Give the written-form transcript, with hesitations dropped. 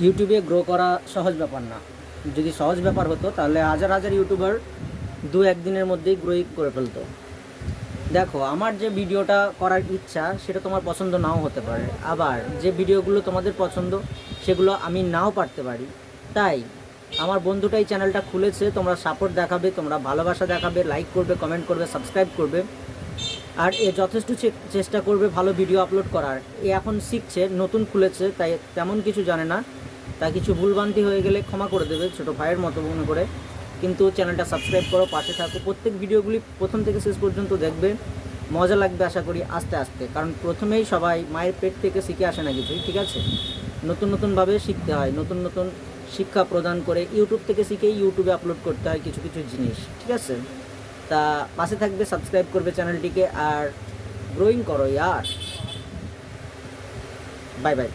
ইউটিউবে গ্রো করা সহজ ব্যাপার না। যদি সহজ ব্যাপার হতো তাহলে হাজার হাজার ইউটিউবার দু একদিনের মধ্যেই গ্রোই করে ফেলতো। দেখো, আমার যে ভিডিওটা করার ইচ্ছা সেটা তোমার পছন্দ নাও হতে পারে, আবার যে ভিডিওগুলো তোমাদের পছন্দ সেগুলো আমি নাও পারতে পারি। তাই আমার বন্ধুটাই চ্যানেলটা খুলেছে, তোমরা সাপোর্ট দেখাবে, তোমরা ভালোবাসা দেখাবে, লাইক করবে, কমেন্ট করবে, সাবস্ক্রাইব করবে, আর এ যথেষ্ট চেষ্টা করবে ভালো ভিডিও আপলোড করার। এ এখন শিখছে, নতুন খুলেছে, তাই তেমন কিছু জানে না, তাই কিছু ভুলভ্রান্তি হয়ে গেলে ক্ষমা করে দেবে ছোটো ভাইয়ের মতো মনে করে। কিন্তু চ্যানেলটা সাবস্ক্রাইব করো, পাশে থাকো, প্রত্যেক ভিডিওগুলি প্রথম থেকে শেষ পর্যন্ত দেখবে, মজা লাগবে আশা করি আস্তে আস্তে। কারণ প্রথমেই সবাই মায়ের পেট থেকে শিখে আসে না কিছুই, ঠিক আছে? নতুন নতুনভাবে শিখতে হয়, নতুন নতুন শিক্ষা প্রদান করে ইউটিউব থেকে শিখেই ইউটিউবে আপলোড করতে হয় কিছু কিছু জিনিস, ঠিক আছে? তা পাশে থাকবে, সাবস্ক্রাইব করবে চ্যানেলটিকে, আর গ্রোয়িং করো ইয়ার। Bye bye.